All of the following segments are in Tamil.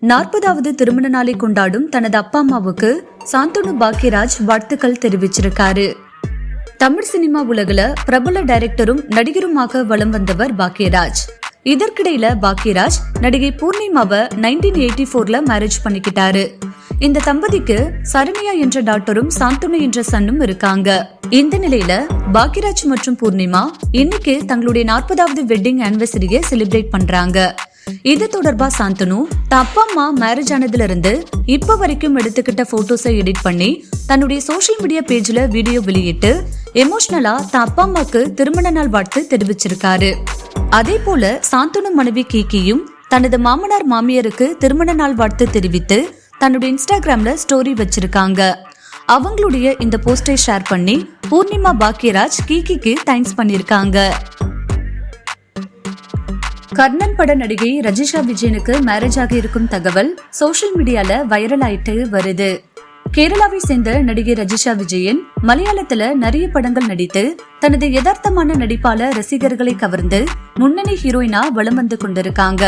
40வது திருமண நாளை கொண்டாடும் தனது அப்பா அம்மாவுக்கு சாந்தனு பாக்கியராஜ் வாழ்த்துக்கள் தெரிவிச்சிருக்காரு. தமிழ் சினிமா உலகில பிரபல டைரக்டரும் நடிகருமாக வலம் வந்தவர் பாக்கியராஜ். இதற்கிடையில பாக்கியராஜ் நடிகை பூர்ணிமாவை 1984ல மேரேஜ் பண்ணிக்கிட்டாரு. இந்த தம்பதிக்கு சரண்யா என்ற டாக்டரும் சாந்தனு என்ற சன்னும் இருக்காங்க. இந்த நிலையில பாக்கியராஜ் மற்றும் பூர்ணிமா இன்னைக்கு தங்களுடைய 40வது வெட்டிங் ஆனிவர்சரியை செலிப்ரேட் பண்றாங்க. இது தொடர்பா சாந்தனு அப்பா அம்மா மேரேஜ் ஆனதுல இருந்து இப்ப வரைக்கும் எடுத்துக்கிட்ட போட்டோஸை எடிட் பண்ணி தன்னுடைய சோசியல் மீடியா பேஜ்ல வீடியோ வெளியிட்டு எமோஷனலா அப்பா அம்மாக்கு திருமண நாள் வாழ்த்து தெரிவிச்சிருக்காரு. அதே போல சாந்தனு மனைவி கீக்கியும் தனது மாமனார் மாமியாருக்கு திருமண நாள் வாழ்த்து தெரிவித்து தன்னுடைய இன்ஸ்டாகிராம்ல ஸ்டோரி வச்சிருக்காங்க. அவங்களுடைய இந்த போஸ்டை ஷேர் பண்ணி பூர்ணிமா பாக்கியராஜ் கீக்கிக்கு தேங்க்ஸ் பண்ணிருக்காங்க. கர்ணன் பட நடிகை ரஜிஷா விஜயனுக்கு மேரேஜ் ஆகி இருக்கும் தகவல் சோசியல் மீடியால வைரல் ஆயிட்டு வருது. கேரளாவை சேர்ந்த நடிகை ரஜிஷா விஜயன் மலையாளத்துல நிறைய படங்கள் நடித்து தனது யதார்த்தமான நடிப்பால ரசிகர்களை கவர்ந்து முன்னணி ஹீரோயினா வலம் வந்து கொண்டிருக்காங்க.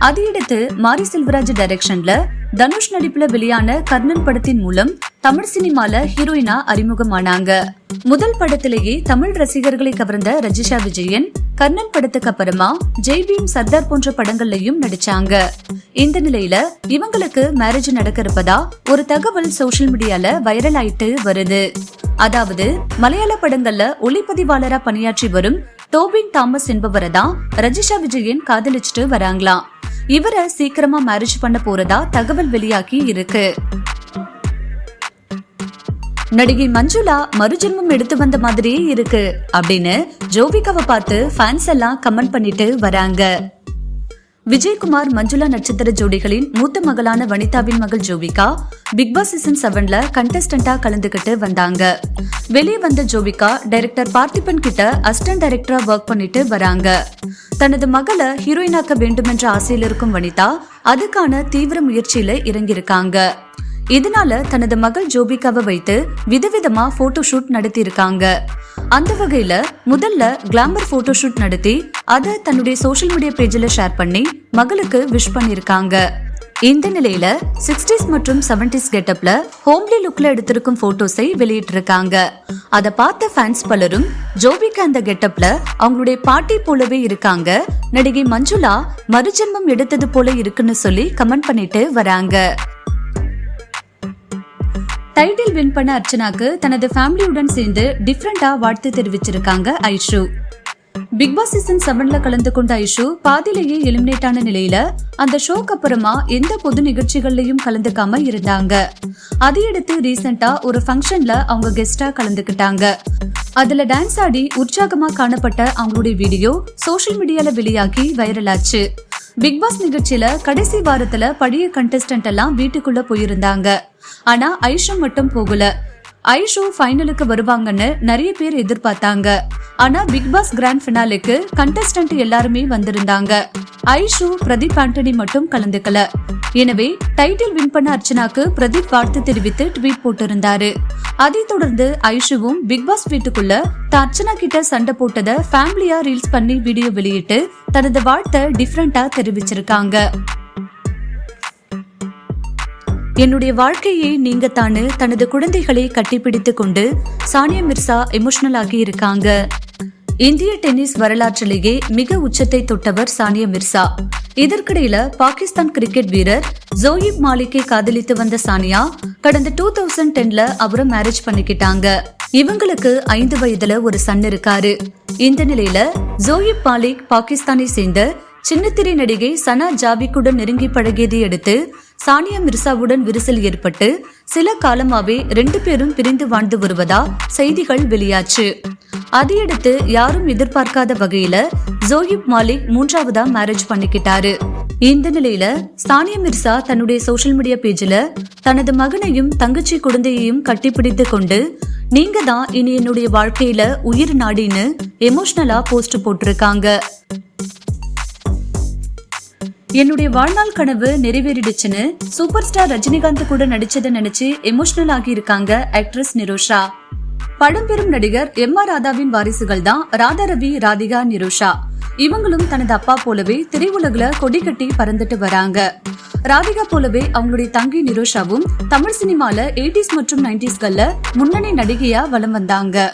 அதையடுத்து மாரி செல்வராஜ் டைரக்ஷன்ல தனுஷ் நடிப்புல வெளியான கர்ணன் படத்தின் மூலம் தமிழ் சினிமால ஹீரோயினா அறிமுகமானாங்க. முதல் படத்திலேயே தமிழ் ரசிகர்களை கவர்ந்த ரஜிஷா விஜயன் கர்ணன் படத்துக்கு அப்புறமா ஜெய்பீம், சர்தார் போன்ற படங்கள்லயும் நடிச்சாங்க. இந்த நிலையில இவங்களுக்கு மேரேஜ் நடக்க இருப்பதா ஒரு தகவல் சோசியல் மீடியால வைரல் ஆயிட்டு வருது. அதாவது மலையாள படங்கள்ல ஒளிப்பதிவாளரா பணியாற்றி வரும் டோபின் தாமஸ் என்பவரை தான் ரஜிஷா விஜயன் காதலிச்சுட்டு வராங்களாம். இவரை சீக்கிரமா மேரேஜ் பண்ண போறதா தகவல் வெளியாகி இருக்கு. நடிகை மஞ்சுளா மறுஜென்மம் எடுத்து வந்த மாதிரியே இருக்கு அப்படின்னு ஜோவிகாவை பார்த்து ஃபேன்ஸ் எல்லாம் கமெண்ட் பண்ணிட்டு வராங்க. விஜயகுமார் மஞ்சுளா நட்சத்திர ஜோடிகளின் மூத்த மகளான வனிதாவின் மகள் ஜோவிகா பிக் பாஸ் சீசன் 7ல கண்டஸ்டன்டா கலந்துகிட்டு வந்தாங்க. வெளியே வந்த ஜோவிகா டைரக்டர் பார்த்திபன் கிட்ட அசிஸ்டன்ட் டைரக்டரா ஒர்க் பண்ணிட்டு வராங்க. தனது மகளை ஹீரோயினாக்க வேண்டும் என்ற ஆசையில் இருக்கும் வனிதா அதுக்கான தீவிர முயற்சியில இறங்கியிருக்காங்க. இதனால தனது மகள் ஜோபிகாவை வைத்து விதவிதமா போட்டோ ஷூட் நடத்தி இருக்காங்க. அந்த வகையில முதல்ல கிளாமர் போட்டோ ஷூட் நடத்தி அதை தன்னுடைய சோசியல் மீடியா பேஜ்ல ஷேர் பண்ணி மகளுக்கு விஷ் பண்ணிருக்காங்க. இந்த நிலையில 60s மற்றும் 70s கெட்டப்ல ஹோம்லி லுக்ல எடுத்திருக்கும் போட்டோஸை வெளியிட்டிருக்காங்க. அதை பார்த்த ஃபேன்ஸ் பலரும் ஜோபிகா அந்த கெட்டப்ல அவங்களுடைய பாட்டி போலவே இருக்காங்க, நடிகை மஞ்சுளா மறுஜென்மம் எடுத்தது போல இருக்குன்னு சொல்லி கமெண்ட் பண்ணிட்டு வராங்க. டைட்டில் வின் பண்ண அர்ச்சனாக்கு தனது ஃபேமிலியுடன் சேர்ந்து டிஃபரெண்டா வாழ்த்து தெரிவிச்சிருக்காங்க ஐஷு. பிக் பாஸ் சீசன் 7ல கலந்து கொண்ட ஐஷு பாதியிலேயே எலிமினேட் ஆன நிலையில அந்த ஷோக்கு அப்புறமா எந்த பொது நிகழ்ச்சிகள்லயும் கலந்துக்காம இருந்தாங்க. அதையடுத்து ரீசெண்டா ஒரு ஃபங்க்ஷன்ல அவங்க கெஸ்டா கலந்துக்கிட்டாங்க. அதுல டான்ஸ் ஆடி உற்சாகமா காணப்பட்ட அவங்களுடைய வீடியோ சோசியல் மீடியால வெளியாகி வைரல் ஆச்சு. பிக் பாஸ் நிகழ்ச்சியில கடைசி வாரத்துல பழைய கண்டஸ்டன்ட் எல்லாம் வீட்டுக்குள்ள போயிருந்தாங்க. ஆனா ஐஷு மட்டும் போகல. ஐஷு ஃபைனலுக்கு வருவாங்கன்னு நிறைய பேர் எதிர்பார்த்தாங்க. ஆனா பிக் பாஸ் கிராண்ட் பினாலுக்கு கண்டஸ்டன்ட் எல்லாருமே வந்திருந்தாங்க. ஐஷு, பிரதீப் ஆண்டனி மட்டும் கலந்துக்கல. எனவே டைட்டில் வின் பண்ண அர்ச்சனாக்கு பிரதீப் வாழ்த்து தெரிவித்து ட்வீட் போட்டிருந்தாரு. அதை தொடர்ந்து ஐஷுவும் பிக் பாஸ் வீட்டுக்குள்ள அர்ச்சனா கிட்ட சண்டை போட்டதை ஃபேமிலியா ரீல்ஸ் பண்ணி வீடியோ வெளியிட்டு தனது வாழ்த்தை டிஃபரெண்டா தெரிவிச்சிருக்காங்க. என்னுடைய வாழ்க்கையை நீங்க தானு தனது குழந்தைகளை கட்டிப்பிடித்து கொண்டு சானியா மிர்சா எமோஷனல் ஆகி இருக்காங்க. இந்திய டென்னிஸ் வரலாற்றிலேயே மிக உச்சத்தை தொட்டவர் சானியா மிர்சா. இதற்கிடையில பாகிஸ்தான் கிரிக்கெட் வீரர் ஜோயிப் மாலிக்கை காதலித்து வந்த சானியா கடந்த 2010ல அவரை மேரேஜ் பண்ணிக்கிட்டாங்க. இவங்களுக்கு 5 வயதுல ஒரு சன் இருக்காரு. இந்த நிலையில ஜோயிப் மாலிக் பாகிஸ்தானை சேர்ந்த சின்னத்திரை நடிகை சனா ஜாவிக்குடன் நெருங்கி பழகியதை அடுத்து சானியா மிர்சாவுடன் விரிசல் ஏற்பட்டு சில காலமாவே 2 பேரும் பிரிந்து வாழ்ந்து வருவதா செய்திகள் வெளியாச்சு. அதையடுத்து யாரும் எதிர்பார்க்காத வகையில ஜோயிப் மாலிக் 3வதா மேரேஜ் பண்ணிக்கிட்டாரு. இந்த நிலையில சானியா மிர்சா தன்னுடைய சோசியல் மீடியா பேஜ்ல தனது மகனையும் தங்கச்சி குழந்தையையும் கட்டிப்பிடித்து கொண்டு நீங்க தான் இனி என்னுடைய வாழ்க்கையில உயிர் நாடின்னு எமோஷனலா போஸ்ட் போட்டிருக்காங்க. என்னுடைய வாழ்நாள் கனவு நிறைவேறிடுச்சுன்னு சூப்பர் ஸ்டார் ரஜினிகாந்த் கூட நடிச்சதை நினைச்சு எமோஷனல் ஆகி இருக்காங்க ஆக்ட்ரஸ் நிரோஷா. பழம்பெரும் நடிகர் எம்.ஆர். ராதாவின் வாரிசுகள் தான் ராதா ரவி, ராதிகா, நிருஷா. இவங்களும் தனது அப்பா போலவே திரையுலகுல கொடி கட்டி பறந்துட்டு வராங்க. ராதிகா போலவே அவங்களுடைய தங்கி நிருஷாவும் தமிழ் சினிமால 80s மற்றும் 90sகள்ல முன்னணி நடிகையா வலம் வந்தாங்க.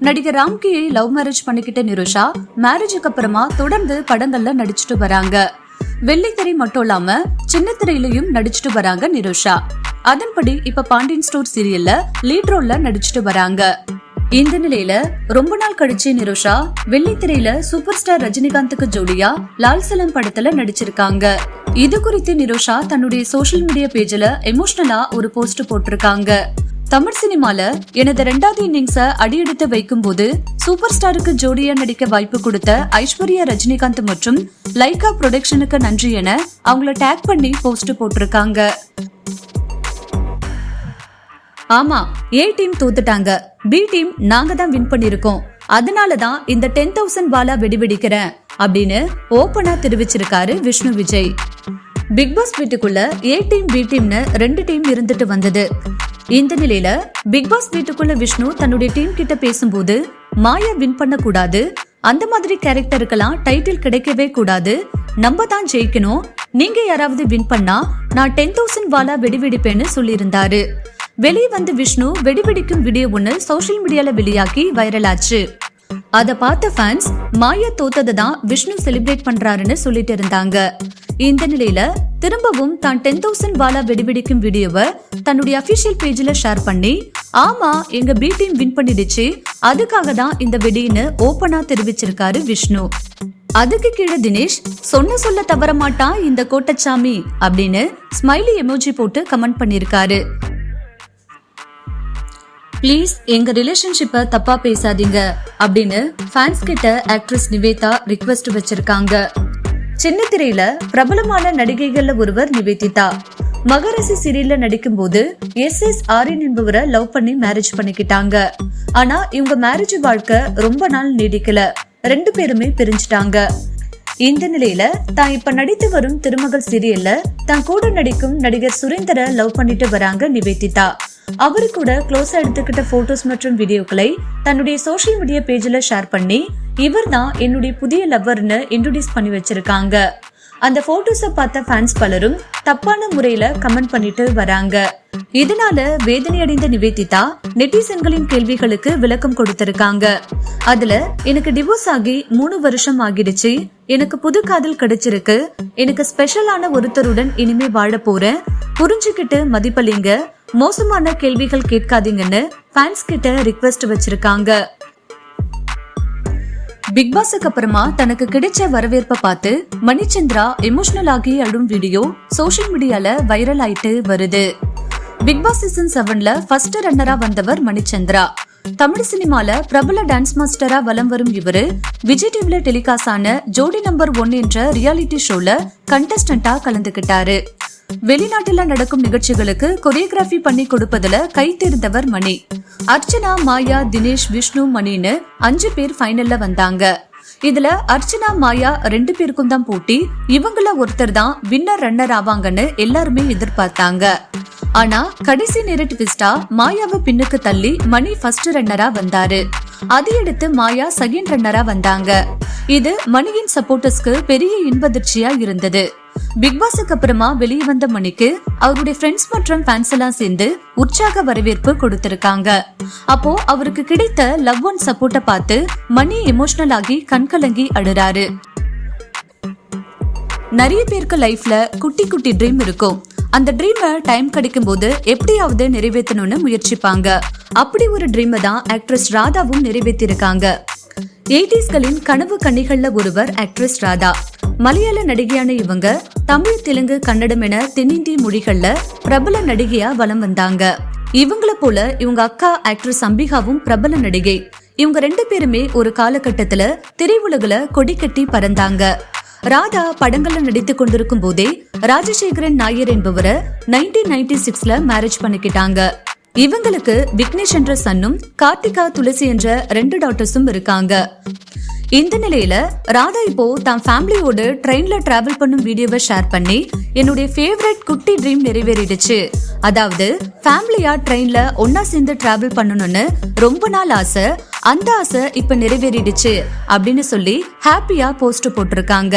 நடிகர் ராம்கியை லவ் மேரேஜ் பண்ணிக்கிட்ட நிருஷா மேரேஜுக்கு அப்புறமா தொடர்ந்து படங்கள்ல நடிச்சுட்டு வராங்க. வெள்ளித்திரை மட்டும் இல்லாம சின்ன திரையிலையும் நடிச்சுட்டு வராங்க நிருஷா. அதன்படி இப்ப பாண்டியன் ஸ்டோர் சீரியல்ல லீட் ரோல்ல நடிச்சுட்டு வராங்க. இந்த நிலையில ரொம்ப நாள் கழிச்சு நிருஷா வெள்ளித்திரையில சூப்பர் ஸ்டார் ரஜினிகாந்துக்கு ஜோடியா லால் சலம் படத்துல நடிச்சிருக்காங்க. இது குறித்து நிருஷா தன்னுடைய சோசியல் மீடியா பேஜ்ல எமோஷனலா ஒரு போஸ்ட் போட்டிருக்காங்க. தமிழ் சினிமால எனது 2வது இன்னிங்ஸ அடியெடுத்து வைக்கும் போது சூப்பர் ஸ்டாருக்கு ஜோடியா நடிக்க வாய்ப்பு கொடுத்த ஐஸ்வர்யா, ரஜினிகாந்த் மற்றும் லைகா புரொடக்ஷனுக்கு நன்றி என அவங்கள டேக் பண்ணி போஸ்ட் போட்டிருக்காங்க. ஆமா, ஏ டீம் தோத்துட்டாங்க, பி டீம் நாங்க தான் வின் பண்ணிருக்கோம், அதனாலதான் இந்த 10,000 பாலா வெடிக்கிறேன் அப்படின்னு ஓபனா தெரிவிச்சிருக்காரு விஷ்ணு விஜய். பிக் பாஸ் வீட்டுக்குள்ள ஏ டீம், பி டீம்னு 2 டீம் இருந்துட்டு வந்தது. இந்த நிலையில பிக் பாஸ் வீட்டுக்குள்ள விஷ்ணு தன்னுடைய டீம் கிட்ட பேசும்போது மாயா வின் பண்ண கூடாது, அந்த மாதிரி கேரக்டருக்கெல்லாம் டைட்டில் கிடைக்கவே கூடாது, நம்ம தான் ஜெயிக்கணும், நீங்க யாராவது வின் பண்ணா நான் 10,000 வாலா வெடிப்பேன்னு சொல்லியிருந்தாரு. வெளியே வந்து விஷ்ணு வெடிக்கும் வீடியோ ஒன்னு சோசியல் மீடியால வெளியாகி வைரல் ஆச்சு. அத பார்த்த ஃபேன்ஸ் மாயா தோத்ததை தான் விஷ்ணு செலிப்ரேட் பண்றாருன்னு சொல்லிட்டு இருந்தாங்க. இந்த நிலையில திரும்பவும் தான் 10,000 வாலா வெடிக்கும் வீடியோவை தன்னுடைய அபிஷியல் பேஜ்ல ஷேர் பண்ணி, ஆமா எங்க பி டீம் வின் பண்ணிடுச்சு, அதுக்காக தான் இந்த வெடின்னு ஓபனா தெரிவிச்சிருக்காரு விஷ்ணு. அதுக்கு கீழே தினேஷ் சொல்ல தவற மாட்டான் இந்த கோட்டச்சாமி அப்படின்னு ஸ்மைலி எமோஜி போட்டு கமெண்ட் பண்ணிருக்காரு. ப்ளீஸ் எங்க ரிலேஷன்ஷிப்பை தப்பா பேசாதீங்க அப்படின்னு ஃபேன்ஸ் கிட்ட ஆக்ட்ரஸ் நிவேதா ரிக்வெஸ்ட் வச்சிருக்காங்க. சின்ன திரையில பிரபலமான நடிகைகள்ல ஒருவர் நிவேதிதா. மகராசி சீரியல்ல நடிக்கும் போது எஸ் ஆரியன் என்பவரை லவ் பண்ணி மேரேஜ் பண்ணிக்கிட்டாங்க. ஆனா இவங்க மேரேஜ் வாழ்க்கை ரொம்ப நாள் நீடிக்கல, 2 பேருமே பிரிஞ்சுட்டாங்க. இந்த நிலையில தான் இப்ப நடித்து வரும் திருமகள் சீரியல்ல தான் கூட நடிக்கும் நடிகர் சுரேந்தரை லவ் பண்ணிட்டு வராங்க நிவேதிதா. அவரு கூட க்ளோஸா எடுத்துக்கிட்ட போட்டோஸ் மற்றும் வீடியோக்களை தன்னுடைய சோசியல் மீடியா பேஜ்ல ஷேர் பண்ணி, இவர் தான் என்னுடைய புதிய லவ்வர்னு இன்ட்ரோடியூஸ் பண்ணி வச்சிருக்காங்க. அந்த போட்டோஸை பார்த்த ஃபேன்ஸ் பலரும் தப்பான முறையில கமெண்ட் பண்ணிட்டு வராங்க. இதனால வேதனை அடைந்த நிவேதிதா நெட்டிசன்களின் கேள்விகளுக்கு விளக்கம் கொடுத்திருக்காங்க. அதுல எனக்கு டிவோர்ஸ் ஆகி 3 வருஷம் ஆகிடுச்சு, எனக்கு புது காதல் கிடைச்சிருக்கு, எனக்கு ஸ்பெஷலான ஒருத்தருடன் இனிமே வாழ போறேன், புரிஞ்சுக்கிட்டு மதிப்பளிங்க, மோசமான கேள்விகள் கேட்காதீங்கன்னு ஃபேன்ஸ் கிட்ட ரிக்வெஸ்ட் வச்சிருக்காங்க. பிக் பாஸுக்கு அப்புறமா தனக்கு கிடைச்ச வரவேற்பை பார்த்து மணிச்சந்திரா எமோஷனல் ஆகி அழும் வீடியோ சோசியல் மீடியால வைரல் ஆயிட்டு வருது. பிக் பாஸ் சீசன் 7ல ஃபர்ஸ்ட் ரன்னரா வந்தவர் மணிச்சந்திரா. தமிழ் சினிமால பிரபல டான்ஸ் மாஸ்டரா வலம் வரும் இவரு விஜய் டிவில டெலிகாஸ்ட் ஆன ஜோடி நம்பர் 1 என்ற ரியாலிட்டி ஷோல கண்டஸ்டன்டா கலந்துகிட்டாரு. வெளிநாட்டுல நடக்கும் நிகழ்ச்சிகளுக்கு கொரியோகிராஃபி பண்ணி கொடுப்பதுல கை தேர்ந்தவர் மணி. அர்ச்சனா, மாயா, தினேஷ், விஷ்ணு, மணின்னு 5 பேர் ஃபைனல்ல வந்தாங்க. இதுல அர்ச்சனா, மாயா 2 பேருக்கும் தான் போட்டி. இவங்கள ஒருத்தர் தான் வின்னர் ரன்னர் ஆவாங்கன்னு எல்லாருமே எதிர்பார்த்தாங்க. ஆனா கடைசி நேர ட்விஸ்டா மாயாவை பின்னுக்கு தள்ளி மணி ஃபர்ஸ்ட் ரன்னரா வந்தாரு. அதையடுத்து மாயா செகண்ட் ரன்னரா வந்தாங்க. இது மணியின் சப்போர்ட்டர்ஸ்க்கு பெரிய இன்பதிர்ச்சியா இருந்தது. பிக் பாஸுக்கு அப்புறமா வெளியே வந்த மணிக்கு அவருடைய ஃப்ரெண்ட்ஸ் மற்றும் ஃபேன்ஸ் எல்லாம் சேர்ந்து உற்சாக வரவேற்பு கொடுத்திருக்காங்க. அப்போ அவருக்கு கிடைத்த லவ் ஒன் சப்போர்ட்ட பார்த்து மணி எமோஷனல் ஆகி கண்கலங்கி அழுறாரு. நிறைய பேருக்கு லைஃப்ல குட்டி குட்டி ட்ரீம் இருக்கும். அந்த ட்ரீமை டைம் கிடைக்கும் போது எப்படியாவது நிறைவேற்றணும்னு முயற்சிப்பாங்க. அப்படி ஒரு ட்ரீமை தான் ஆக்ட்ரஸ் ராதாவும் நிறைவேற்றிருக்காங்க. 80sகளின் கனவு கன்னிகள்ல ஒருவர் ஆக்ட்ரஸ் ராதா. மலையாள நடிகையான இவங்க தமிழ், தெலுங்கு, கன்னடம் என தென்னிந்திய மொழிகள்ல பிரபல நடிகையா வலம் வந்தாங்க. இவங்கள போல இவங்க அக்கா ஆக்ட்ரஸ் அம்பிகாவும் பிரபல நடிகை. இவங்க 2 பேருமே ஒரு காலகட்டத்துல திரையுலகுல கொடி கட்டி பறந்தாங்க. ராதா படங்கள்ல நடித்து கொண்டிருக்கும் போதே ராஜசேகரன் நாயர் என்பவரை 1996ல மேரேஜ் பண்ணிக்கிட்டாங்க. இவங்களுக்கு விக்னேஷ் என்ற சன்னும் கார்த்திகா, துளசி என்ற 2 டாட்டர்ஸும் இருக்காங்க. இந்த நிலையில ராதா இப்போ தான் ஃபேமிலியோட ட்ரெயின்ல டிராவல் பண்ணும் வீடியோவை ஷேர் பண்ணி என்னுடைய ஃபேவரட் குட்டி ட்ரீம் நிறைவேறிடுச்சு. அதாவது ஃபேமிலியா ட்ரெயின்ல ஒன்னா சேர்ந்து டிராவல் பண்ணணும்னு ரொம்ப நாள் ஆசை, அந்த ஆசை இப்ப நிறைவேறிடுச்சு அப்படின்னு சொல்லி ஹாப்பியா போஸ்ட் போட்டிருக்காங்க.